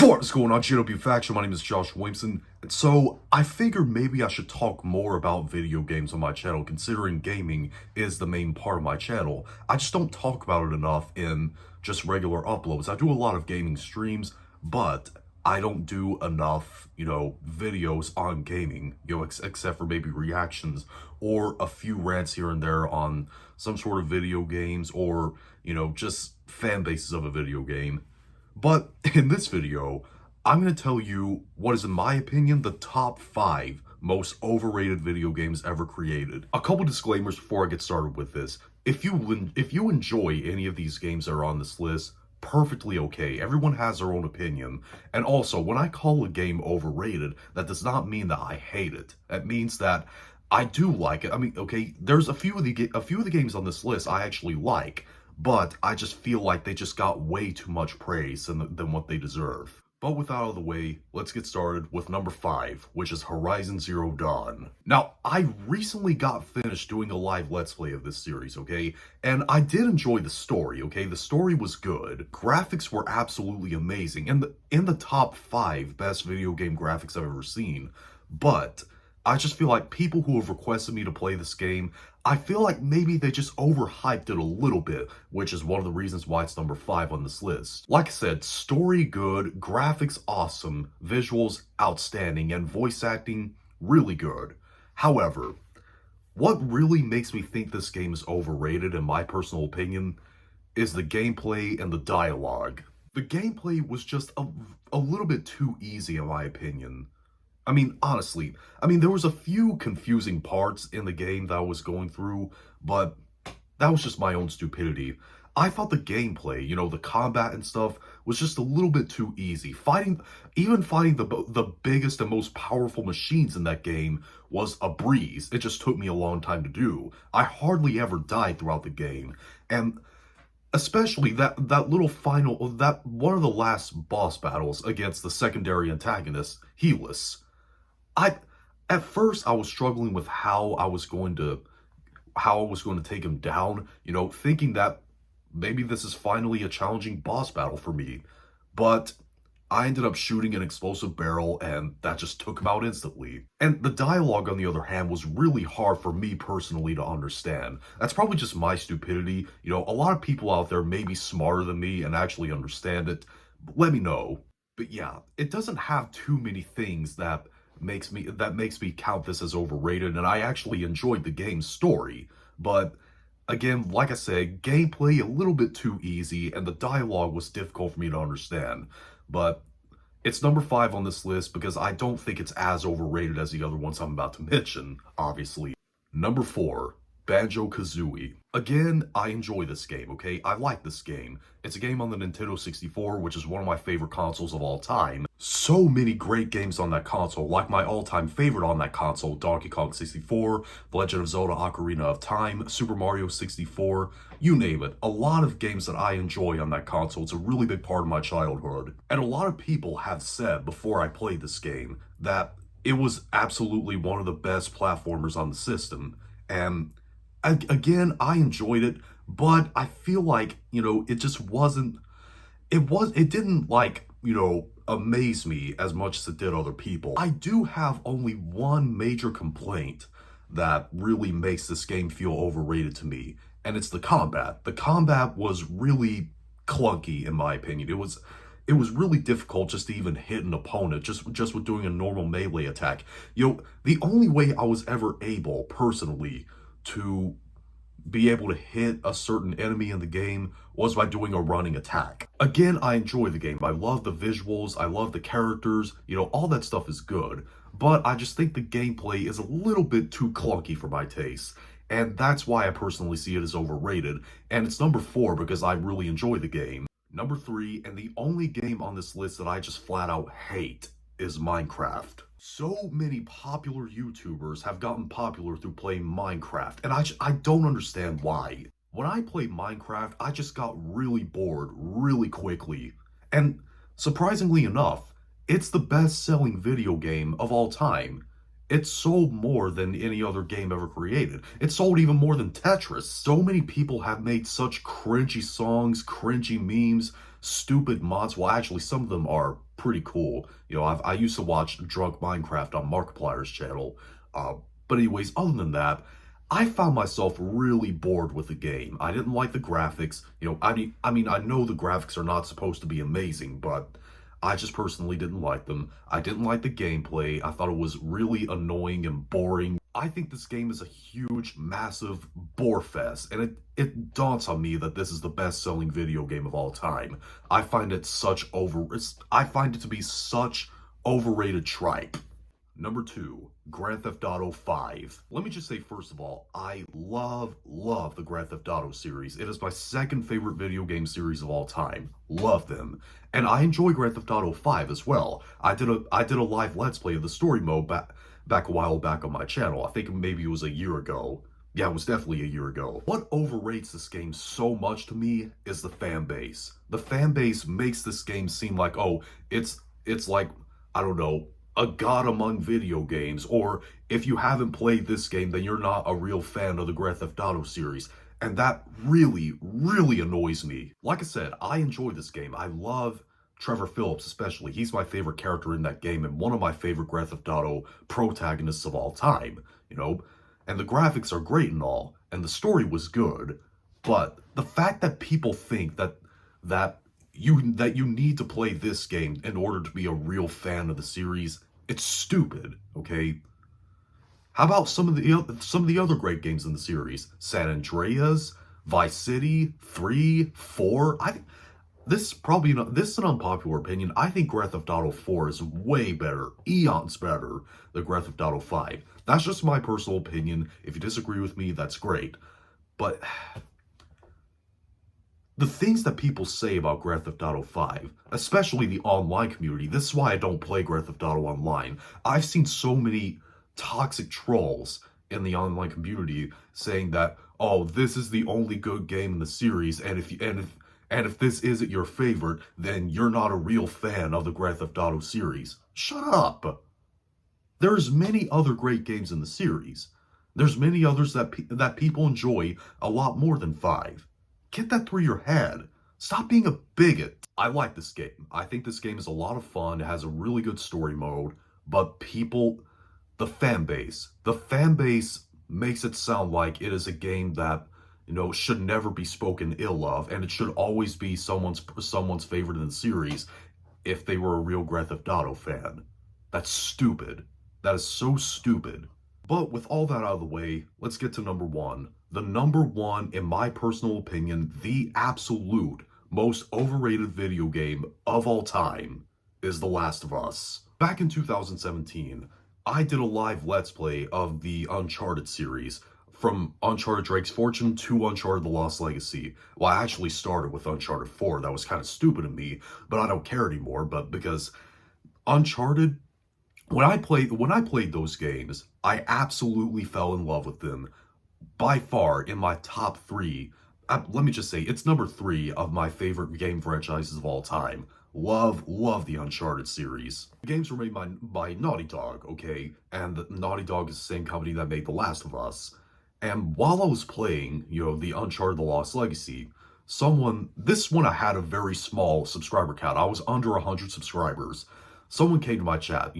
What's going on, GW Faction? My name is Josh Williamson, and so I figured maybe I should talk more about video games on my channel, considering gaming is the main part of my channel. I just don't talk about it enough in just regular uploads. I do a lot of gaming streams, but I don't do enough, videos on gaming, except for maybe reactions or a few rants here and there on some sort of video games or, just fan bases of a video game. But in this video, I'm going to tell you what is, in my opinion, the top 5 most overrated video games ever created. A couple disclaimers before I get started with this. If you enjoy any of these games that are on this list, perfectly okay. Everyone has their own opinion. And also, when I call a game overrated, that does not mean that I hate it. That means that I do like it. I mean, okay, there's a few of the games on this list I actually like, but I just feel like they just got way too much praise than what they deserve. But with that out of the way, let's get started with number 5, which is Horizon Zero Dawn. Now, I recently got finished doing a live Let's Play of this series, okay? And I did enjoy the story, okay? The story was good. Graphics were absolutely amazing, and in the top 5 best video game graphics I've ever seen. But I just feel like people who have requested me to play this game, I feel like maybe they just overhyped it a little bit, which is one of the reasons why it's number 5 on this list. Like I said, story good, graphics awesome, visuals outstanding, and voice acting really good. However, what really makes me think this game is overrated, in my personal opinion, is the gameplay and the dialogue. The gameplay was just a little bit too easy, in my opinion. I mean, honestly, there was a few confusing parts in the game that I was going through, but that was just my own stupidity. I thought the gameplay, the combat and stuff, was just a little bit too easy. Even fighting the biggest and most powerful machines in that game was a breeze. It just took me a long time to do. I hardly ever died throughout the game, and especially that one of the last boss battles against the secondary antagonist, Helis. At first I was struggling with how I was going to take him down, thinking that maybe this is finally a challenging boss battle for me. But I ended up shooting an explosive barrel, and that just took him out instantly. And the dialogue, on the other hand, was really hard for me personally to understand. That's probably just my stupidity. A lot of people out there may be smarter than me and actually understand it. Let me know. But yeah, it doesn't have too many things that makes me count this as overrated, and I actually enjoyed the game's story. But again, like I said, gameplay a little bit too easy, and the dialogue was difficult for me to understand. But it's number 5 on this list because I don't think it's as overrated as the other ones I'm about to mention, obviously. Number 4, Banjo-Kazooie. Again, I enjoy this game, okay? I like this game. It's a game on the Nintendo 64, which is one of my favorite consoles of all time. So many great games on that console, like my all-time favorite on that console, Donkey Kong 64, The Legend of Zelda Ocarina of Time, Super Mario 64, you name it. A lot of games that I enjoy on that console. It's a really big part of my childhood. And a lot of people have said before I played this game that it was absolutely one of the best platformers on the system. And again, I enjoyed it, but I feel like, it just wasn't, it didn't amaze me as much as it did other people. I do have only one major complaint that really makes this game feel overrated to me, and it's the combat. The combat was really clunky, in my opinion. It was really difficult just to even hit an opponent, just with doing a normal melee attack. The only way I was ever able, personally, to be able to hit a certain enemy in the game was by doing a running attack. Again, I enjoy the game. I love the visuals, I love the characters, all that stuff is good. But I just think the gameplay is a little bit too clunky for my taste. And that's why I personally see it as overrated. And it's number 4 because I really enjoy the game. Number 3, and the only game on this list that I just flat out hate, is Minecraft. So many popular YouTubers have gotten popular through playing Minecraft, and I don't understand why. When I played Minecraft, I just got really bored really quickly. And surprisingly enough, it's the best-selling video game of all time. It sold more than any other game ever created. It sold even more than Tetris. So many people have made such cringy songs, cringy memes, stupid mods. Well, actually, some of them are pretty cool. I used to watch Drunk Minecraft on Markiplier's channel. But anyways, other than that, I found myself really bored with the game. I didn't like the graphics. I know the graphics are not supposed to be amazing, but I just personally didn't like them. I didn't like the gameplay. I thought it was really annoying and boring. I think this game is a huge, massive bore fest, and it daunts on me that this is the best-selling video game of all time. I find it I find it to be such overrated tripe. Number 2, Grand Theft Auto 5. Let me just say, first of all, I love the Grand Theft Auto series. It is my second favorite video game series of all time. Love them. And I enjoy Grand Theft Auto 5 as well. I did a live Let's Play of the story mode back a while back on my channel. I think maybe it was a year ago. Yeah, it was definitely a year ago. What overrates this game so much to me is the fan base. The fan base makes this game seem like, oh, it's like, I don't know, a god among video games, or if you haven't played this game, then you're not a real fan of the Grand Theft Auto series. And that really, really annoys me. Like I said, I enjoy this game. I love Trevor Phillips especially. He's my favorite character in that game and one of my favorite Grand Theft Auto protagonists of all time, And the graphics are great and all, and the story was good, but the fact that people think that you need to play this game in order to be a real fan of the series, it's stupid, okay? How about some of the other great games in the series? San Andreas, Vice City, 3, 4. This is an unpopular opinion. I think Grand Theft Auto 4 is way better, eons better than Grand Theft Auto 5. That's just my personal opinion. If you disagree with me, that's great. But the things that people say about Grand Theft Auto 5, especially the online community, this is why I don't play Grand Theft Auto Online. I've seen so many toxic trolls in the online community saying that, oh, this is the only good game in the series, and if this isn't your favorite, then you're not a real fan of the Grand Theft Auto series. Shut up! There's many other great games in the series. There's many others that people enjoy a lot more than 5. Get that through your head. Stop being a bigot. I like this game. I think this game is a lot of fun. It has a really good story mode, but the fan base makes it sound like it is a game that, should never be spoken ill of, and it should always be someone's favorite in the series if they were a real Grand Theft Auto fan. That's stupid. That is so stupid. But with all that out of the way, let's get to number 1. The number 1, in my personal opinion, the absolute most overrated video game of all time is The Last of Us. Back in 2017, I did a live Let's Play of the Uncharted series, from Uncharted Drake's Fortune to Uncharted The Lost Legacy. Well, I actually started with Uncharted 4. That was kind of stupid of me, but I don't care anymore. But because Uncharted, when I played those games, I absolutely fell in love with them. By far, in my top 3, let me just say, it's number 3 of my favorite game franchises of all time. Love the Uncharted series. The games were made by Naughty Dog, okay? And Naughty Dog is the same company that made The Last of Us. And while I was playing, the Uncharted The Lost Legacy, this one I had a very small subscriber count. I was under 100 subscribers. Someone came to my chat,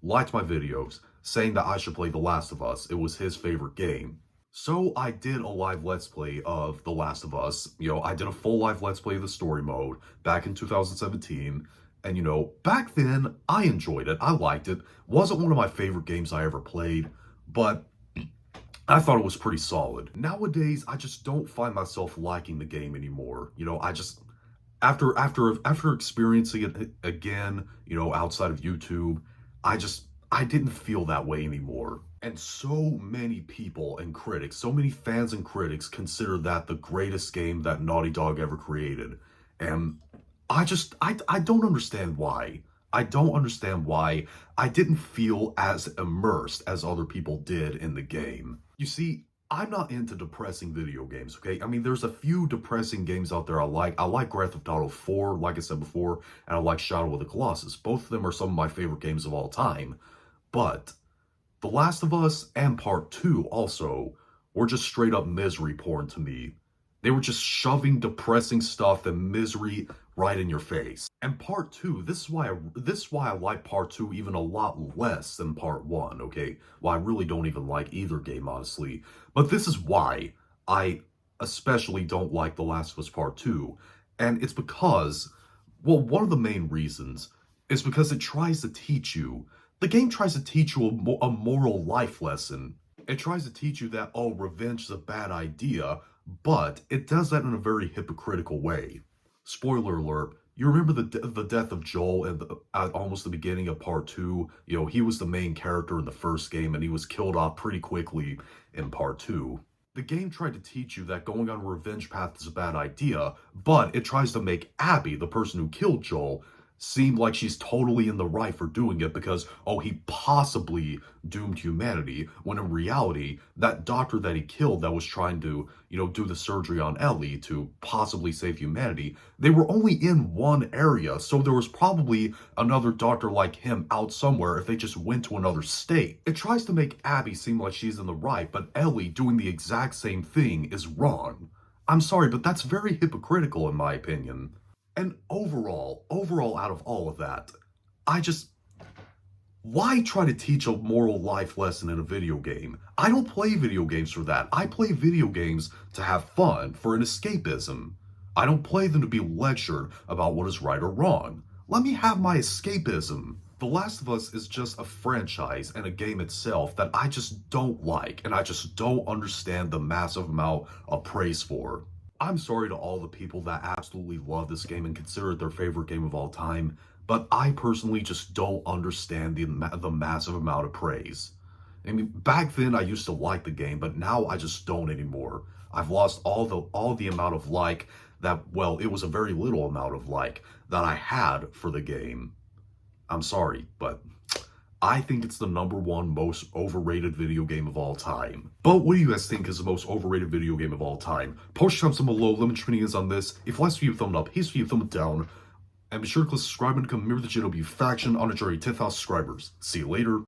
liked my videos, saying that I should play The Last of Us. It was his favorite game. So I did a live Let's Play of The Last of Us. I did a full live Let's Play of the story mode back in 2017. And, back then, I enjoyed it. I liked it. Wasn't one of my favorite games I ever played, but I thought it was pretty solid. Nowadays, I just don't find myself liking the game anymore. I just, after experiencing it again, outside of YouTube, I didn't feel that way anymore. And so many people and critics, so many fans and critics consider that the greatest game that Naughty Dog ever created. And I don't understand why. I don't understand why I didn't feel as immersed as other people did in the game. You see, I'm not into depressing video games, okay? I mean, there's a few depressing games out there I like. I like Grand Theft Auto 4, like I said before, and I like Shadow of the Colossus. Both of them are some of my favorite games of all time. But The Last of Us and Part 2 also were just straight up misery porn to me. They were just shoving depressing stuff and misery right in your face. And part 2, this is why I like part 2 even a lot less than part 1, okay? Well, I really don't even like either game, honestly. But this is why I especially don't like The Last of Us Part 2. And it's because, well, one of the main reasons is because it tries to teach you, the game tries to teach you a moral life lesson. It tries to teach you that, oh, revenge is a bad idea, but it does that in a very hypocritical way. Spoiler alert, you remember the death of Joel at almost the beginning of part 2? You know, he was the main character in the first game and he was killed off pretty quickly in part 2. The game tried to teach you that going on a revenge path is a bad idea, but it tries to make Abby, the person who killed Joel, seem like she's totally in the right for doing it because, oh, he possibly doomed humanity, when in reality, that doctor that he killed that was trying to, do the surgery on Ellie to possibly save humanity, they were only in one area, so there was probably another doctor like him out somewhere if they just went to another state. It tries to make Abby seem like she's in the right, but Ellie doing the exact same thing is wrong. I'm sorry, but that's very hypocritical in my opinion. And overall, out of all of that, why try to teach a moral life lesson in a video game? I don't play video games for that. I play video games to have fun, for an escapism. I don't play them to be lectured about what is right or wrong. Let me have my escapism. The Last of Us is just a franchise and a game itself that I just don't like, and I just don't understand the massive amount of praise for. I'm sorry to all the people that absolutely love this game and consider it their favorite game of all time, but I personally just don't understand the massive amount of praise. I mean, back then I used to like the game, but now I just don't anymore. I've lost all the amount of like that, well, it was a very little amount of like that I had for the game. I'm sorry, but I think it's the #1 most overrated video game of all time. But what do you guys think is the most overrated video game of all time? Post your comments down below, let me know your opinions on this. If you like this video, thumb up, hate this video, thumb it down. And be sure to click subscribe and become a member of the channel, be a faction on a journey to 10,000 subscribers. See you later.